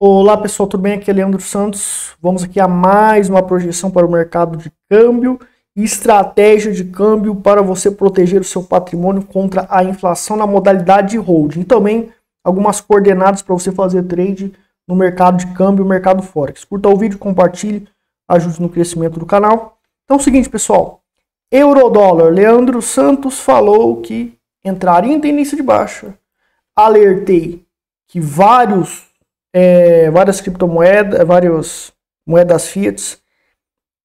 Olá pessoal, tudo bem? Aqui é Leandro Santos. Vamos aqui a mais uma projeção para o mercado de câmbio e estratégia de câmbio para você proteger o seu patrimônio contra a inflação na modalidade de holding. E também algumas coordenadas para você fazer trade no mercado de câmbio e mercado Forex. Curta o vídeo, compartilhe, ajude no crescimento do canal. Então é o seguinte pessoal, euro-dólar, Leandro Santos falou que entraria em tendência de baixa. Alertei que várias criptomoedas, várias moedas fiat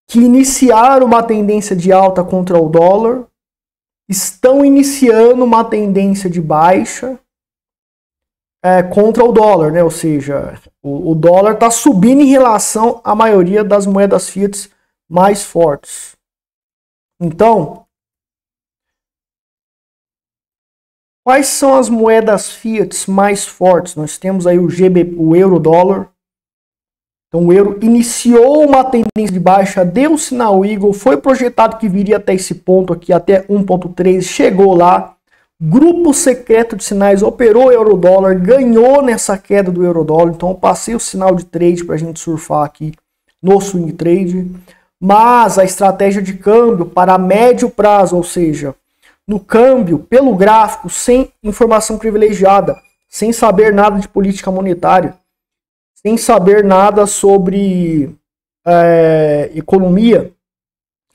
que iniciaram uma tendência de alta contra o dólar estão iniciando uma tendência de baixa contra o dólar, né? Ou seja, o dólar está subindo em relação à maioria das moedas fiat mais fortes. Então, quais são as moedas fiat mais fortes? Nós temos aí o euro-dólar. Então o euro iniciou uma tendência de baixa, deu sinal Eagle, foi projetado que viria até esse ponto aqui, até 1.3, chegou lá. Grupo secreto de sinais operou o euro-dólar, ganhou nessa queda do euro-dólar. Então eu passei o sinal de trade para a gente surfar aqui no swing trade. Mas a estratégia de câmbio para médio prazo, ou seja, no câmbio, pelo gráfico, sem informação privilegiada, sem saber nada de política monetária, sem saber nada sobre economia,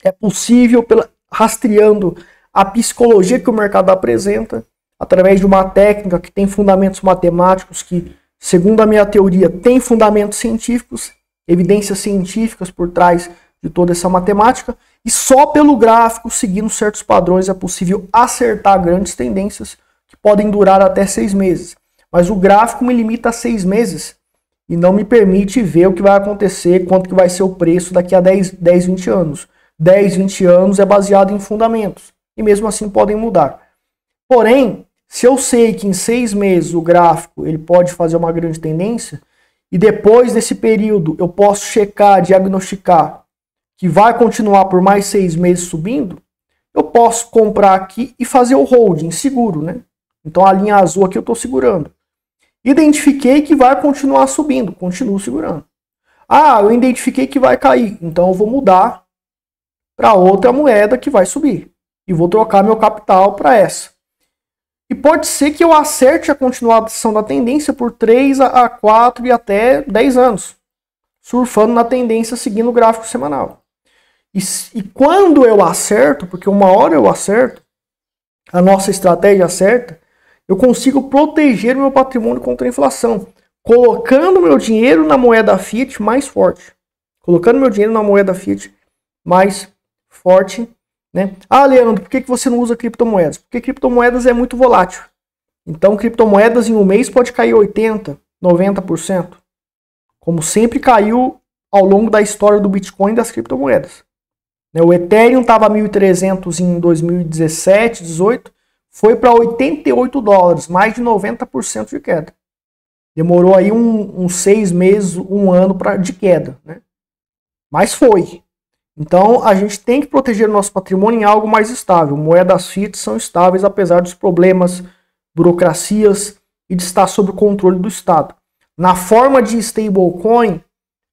é possível, rastreando a psicologia que o mercado apresenta, através de uma técnica que tem fundamentos matemáticos, que, segundo a minha teoria, tem fundamentos científicos, evidências científicas por trás de toda essa matemática, e só pelo gráfico, seguindo certos padrões, é possível acertar grandes tendências que podem durar até 6 meses. Mas o gráfico me limita a 6 meses e não me permite ver o que vai acontecer, quanto que vai ser o preço daqui a 10, 20 anos. 10, 20 anos é baseado em fundamentos e mesmo assim podem mudar. Porém, se eu sei que em 6 meses o gráfico ele pode fazer uma grande tendência e depois desse período eu posso checar, diagnosticar que vai continuar por mais 6 meses subindo, eu posso comprar aqui e fazer o holding seguro, né? Então a linha azul aqui eu estou segurando. Identifiquei que vai continuar subindo, continuo segurando. Ah, eu identifiquei que vai cair, então eu vou mudar para outra moeda que vai subir. E vou trocar meu capital para essa. E pode ser que eu acerte a continuação da tendência por 3 a 4 e até 10 anos. Surfando na tendência seguindo o gráfico semanal. E quando eu acerto, porque uma hora eu acerto, a nossa estratégia acerta, eu consigo proteger meu patrimônio contra a inflação, colocando meu dinheiro na moeda fiat mais forte. Colocando meu dinheiro na moeda fiat mais forte, né? Ah, Leandro, por que você não usa criptomoedas? Porque criptomoedas é muito volátil. Então, criptomoedas em um mês pode cair 80%, 90%. Como sempre caiu ao longo da história do Bitcoin e das criptomoedas. O Ethereum estava 1.300 em 2017, 18, foi para 88 dólares, mais de 90% de queda. Demorou aí uns 6 meses, um ano de queda, né? Mas foi. Então a gente tem que proteger o nosso patrimônio em algo mais estável. Moedas fiat são estáveis apesar dos problemas, burocracias e de estar sob o controle do Estado. Na forma de stablecoin,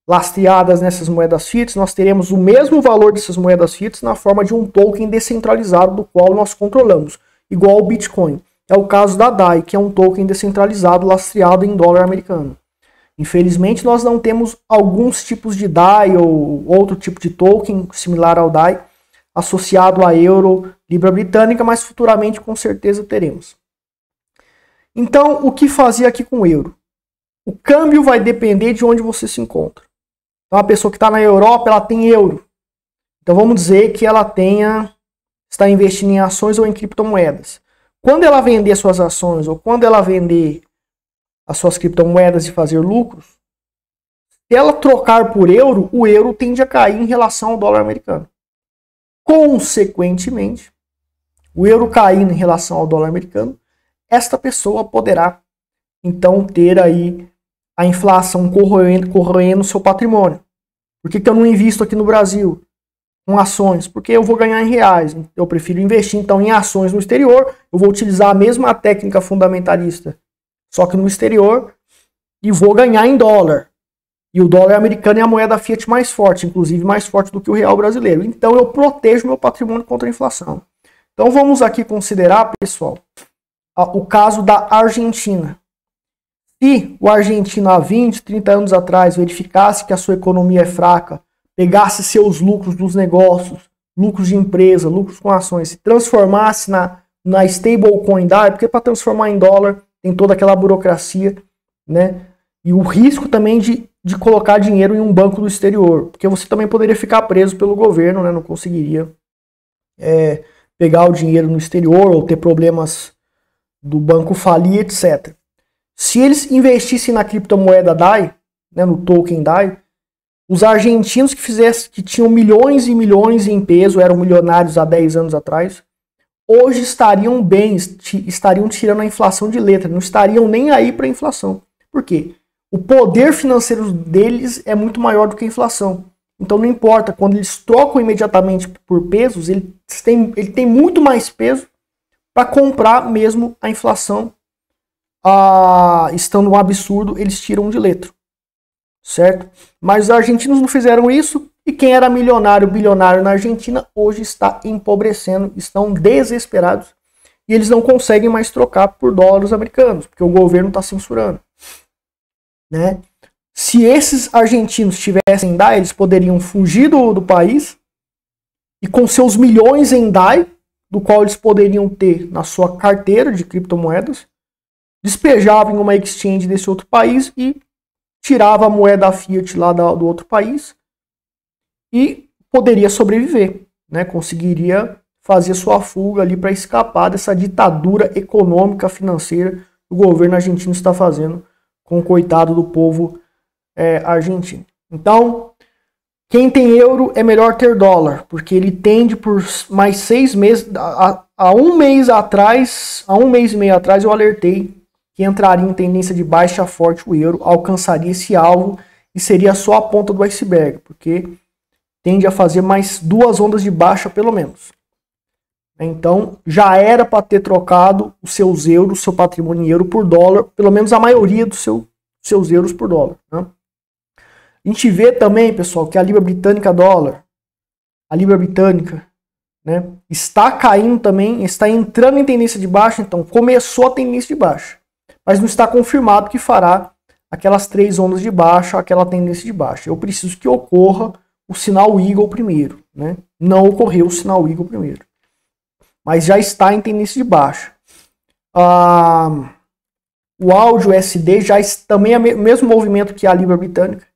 lastreadas nessas moedas fiat, nós teremos o mesmo valor dessas moedas fiat na forma de um token descentralizado do qual nós controlamos, igual ao Bitcoin. É o caso da DAI, que é um token descentralizado lastreado em dólar americano. Infelizmente, nós não temos alguns tipos de DAI ou outro tipo de token similar ao DAI associado a euro, libra britânica, mas futuramente com certeza teremos. Então, o que fazer aqui com o euro? O câmbio vai depender de onde você se encontra. Então, a pessoa que está na Europa, ela tem euro. Então, vamos dizer que ela está investindo em ações ou em criptomoedas. Quando ela vender suas ações ou quando ela vender as suas criptomoedas e fazer lucros, se ela trocar por euro, o euro tende a cair em relação ao dólar americano. Consequentemente, o euro caindo em relação ao dólar americano, esta pessoa poderá então ter aí a inflação corroendo o seu patrimônio. Por que eu não invisto aqui no Brasil com ações? Porque eu vou ganhar em reais. Eu prefiro investir então em ações no exterior. Eu vou utilizar a mesma técnica fundamentalista, só que no exterior, e vou ganhar em dólar. E o dólar americano é a moeda fiat mais forte, inclusive mais forte do que o real brasileiro. Então eu protejo meu patrimônio contra a inflação. Então vamos aqui considerar, pessoal, o caso da Argentina. Se o argentino há 20, 30 anos atrás verificasse que a sua economia é fraca, pegasse seus lucros dos negócios, lucros de empresa, lucros com ações, se transformasse na stablecoin DAI, porque para transformar em dólar tem toda aquela burocracia, né? E o risco também de colocar dinheiro em um banco do exterior, porque você também poderia ficar preso pelo governo, né? Não conseguiria pegar o dinheiro no exterior ou ter problemas do banco falir, etc. Se eles investissem na criptomoeda DAI, né, no token DAI, os argentinos que tinham milhões e milhões em peso, eram milionários há 10 anos atrás, hoje estariam bem, estariam tirando a inflação de letra, não estariam nem aí para a inflação. Por quê? O poder financeiro deles é muito maior do que a inflação. Então não importa, quando eles trocam imediatamente por pesos, ele tem muito mais peso para comprar mesmo a inflação. Estando um absurdo, eles tiram de letra. Certo? Mas os argentinos não fizeram isso, e quem era milionário, bilionário na Argentina, hoje está empobrecendo, estão desesperados, e eles não conseguem mais trocar por dólares americanos, porque o governo está censurando. Né? Se esses argentinos tivessem DAI, eles poderiam fugir do país, e com seus milhões em DAI, do qual eles poderiam ter na sua carteira de criptomoedas, despejavam em uma exchange desse outro país e tirava a moeda fiat lá do outro país e poderia sobreviver, né? Conseguiria fazer sua fuga ali para escapar dessa ditadura econômica financeira que o governo argentino está fazendo com o coitado do povo argentino. Então, quem tem euro é melhor ter dólar, porque ele tende por mais 6 meses, há um mês e meio atrás eu alertei que entraria em tendência de baixa forte o euro, alcançaria esse alvo e seria só a ponta do iceberg, porque tende a fazer mais 2 ondas de baixa pelo menos. Então já era para ter trocado os seus euros, seu patrimônio em euro por dólar, pelo menos a maioria dos seus euros por dólar. Né? A gente vê também, pessoal, que a libra britânica dólar, a libra britânica, né, está caindo também, está entrando em tendência de baixa, então começou a tendência de baixa. Mas não está confirmado que fará aquelas 3 ondas de baixa, aquela tendência de baixa. Eu preciso que ocorra o sinal Eagle primeiro, né? Não ocorreu o sinal Eagle primeiro. Mas já está em tendência de baixa. O áudio USD já também é o mesmo movimento que a libra britânica,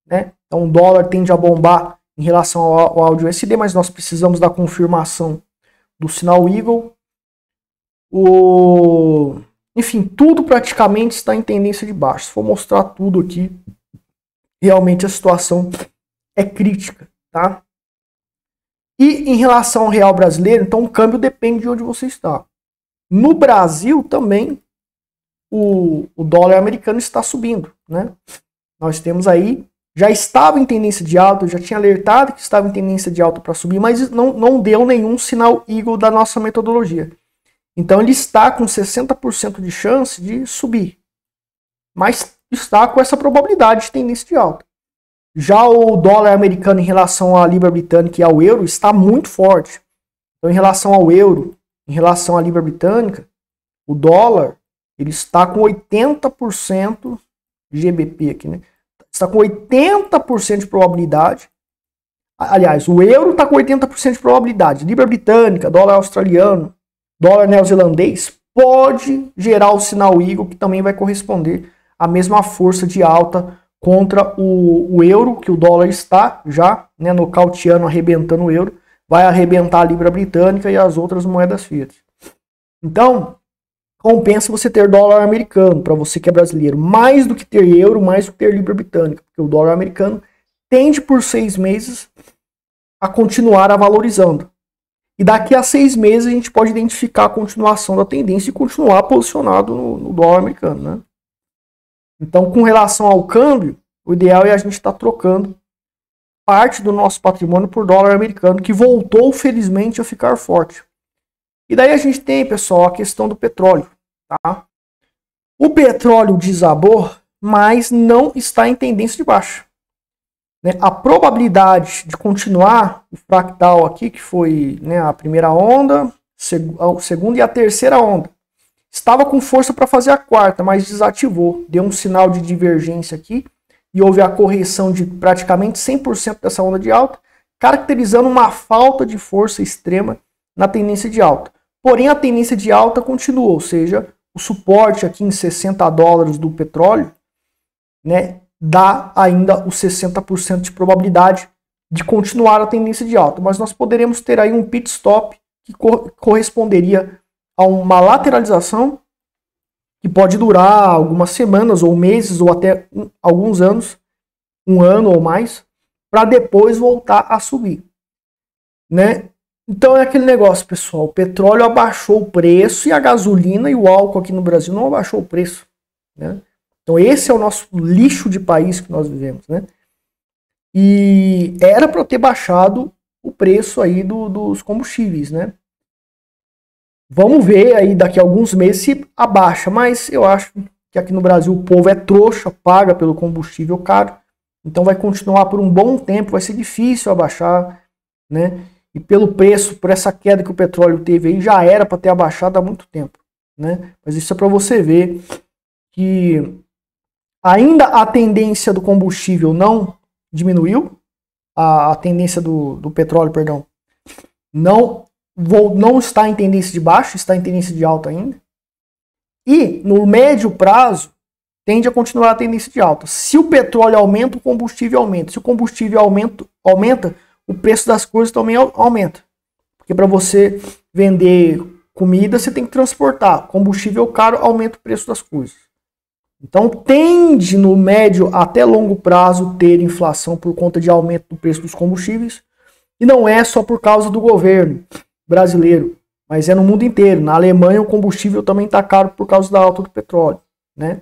né? Então o dólar tende a bombar em relação ao áudio USD, mas nós precisamos da confirmação do sinal Eagle. Enfim, tudo praticamente está em tendência de baixa. Se for mostrar tudo aqui, realmente a situação é crítica, tá? E em relação ao real brasileiro, então o câmbio depende de onde você está. No Brasil também o dólar americano está subindo, né? Nós temos aí, já estava em tendência de alta, eu já tinha alertado que estava em tendência de alta para subir, mas não deu nenhum sinal Eagle da nossa metodologia. Então ele está com 60% de chance de subir, mas está com essa probabilidade de tendência de alta. Já o dólar americano em relação à libra britânica e ao euro está muito forte. Então em relação ao euro, em relação à libra britânica, o dólar ele está com 80% de GBP aqui, né? Está com 80% de probabilidade. Aliás, o euro está com 80% de probabilidade. Libra britânica, dólar australiano, dólar neozelandês pode gerar o sinal Eagle, que também vai corresponder à mesma força de alta contra o euro, que o dólar está já, né, nocauteando, arrebentando o euro, vai arrebentar a libra britânica e as outras moedas fiat. Então, compensa você ter dólar americano, para você que é brasileiro, mais do que ter euro, mais do que ter libra britânica, porque o dólar americano tende por 6 meses a continuar a valorizando. E daqui a 6 meses a gente pode identificar a continuação da tendência e continuar posicionado no dólar americano, né? Então, com relação ao câmbio, o ideal é a gente estar trocando parte do nosso patrimônio por dólar americano, que voltou, felizmente, a ficar forte. E daí a gente tem, pessoal, a questão do petróleo, tá? O petróleo desabou, mas não está em tendência de baixa. Né? A probabilidade de continuar o fractal aqui, que foi, né, a primeira onda, a segunda e a terceira onda, estava com força para fazer a quarta, mas desativou. Deu um sinal de divergência aqui e houve a correção de praticamente 100% dessa onda de alta, caracterizando uma falta de força extrema na tendência de alta. Porém, a tendência de alta continua, ou seja, o suporte aqui em $60 do petróleo, né, dá ainda os 60% de probabilidade de continuar a tendência de alta. Mas nós poderemos ter aí um pit stop que corresponderia a uma lateralização que pode durar algumas semanas ou meses ou até alguns anos, um ano ou mais, para depois voltar a subir, né? Então é aquele negócio, pessoal, o petróleo abaixou o preço e a gasolina e o álcool aqui no Brasil não abaixou o preço, né? Então esse é o nosso lixo de país que nós vivemos, né? E era para ter baixado o preço aí dos combustíveis, né? Vamos ver aí daqui a alguns meses se abaixa, mas eu acho que aqui no Brasil o povo é trouxa, paga pelo combustível caro, então vai continuar por um bom tempo, vai ser difícil abaixar, né? E pelo preço, por essa queda que o petróleo teve aí, já era para ter abaixado há muito tempo, né? Mas isso é para você ver que ainda a tendência do combustível não diminuiu, a tendência do petróleo, perdão, não está em tendência de baixa, está em tendência de alta ainda. E no médio prazo tende a continuar a tendência de alta. Se o petróleo aumenta, o combustível aumenta. Se o combustível aumenta, o preço das coisas também aumenta. Porque para você vender comida, você tem que transportar. Combustível caro aumenta o preço das coisas. Então tende no médio até longo prazo ter inflação por conta de aumento do preço dos combustíveis. E não é só por causa do governo brasileiro, mas é no mundo inteiro. Na Alemanha o combustível também está caro por causa da alta do petróleo, né?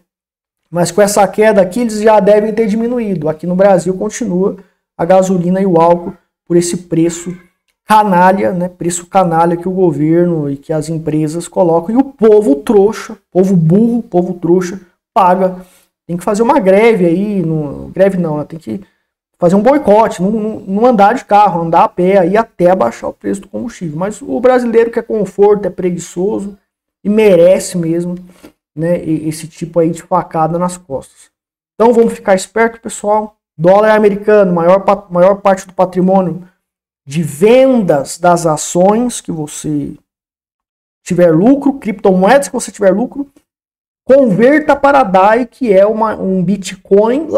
Mas com essa queda aqui eles já devem ter diminuído. Aqui no Brasil continua a gasolina e o álcool por esse preço canalha, né? Preço canalha que o governo e que as empresas colocam. E o povo trouxa, povo burro, povo trouxa, paga. Tem que fazer uma greve aí. Greve não, né? Tem que fazer um boicote, não andar de carro, andar a pé aí até abaixar o preço do combustível. Mas o brasileiro quer conforto, é preguiçoso e merece mesmo, né, esse tipo aí de facada nas costas. Então vamos ficar esperto, pessoal. Dólar americano, maior parte do patrimônio de vendas das ações que você tiver lucro, criptomoedas que você tiver lucro, converta para DAI, que é um Bitcoin,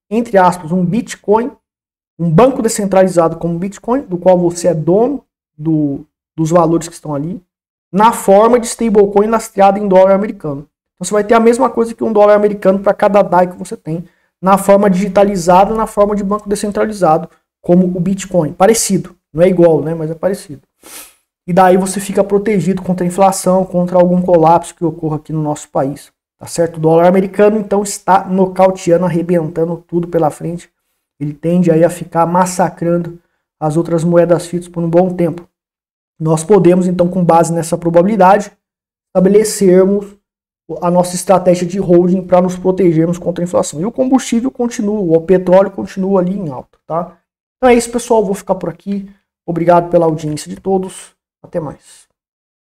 entre aspas, um Bitcoin, um banco descentralizado como Bitcoin, do qual você é dono dos valores que estão ali, na forma de stablecoin lastreado em dólar americano. Então você vai ter a mesma coisa que um dólar americano para cada DAI que você tem, na forma digitalizada, na forma de banco descentralizado, como o Bitcoin. Parecido, não é igual, né, mas é parecido. E daí você fica protegido contra a inflação, contra algum colapso que ocorra aqui no nosso país. Tá certo? O dólar americano, então, está nocauteando, arrebentando tudo pela frente. Ele tende aí a ficar massacrando as outras moedas fiat por um bom tempo. Nós podemos, então, com base nessa probabilidade, estabelecermos a nossa estratégia de holding para nos protegermos contra a inflação. E o combustível continua, o petróleo continua ali em alta, tá? Então é isso, pessoal. Vou ficar por aqui. Obrigado pela audiência de todos. Até mais.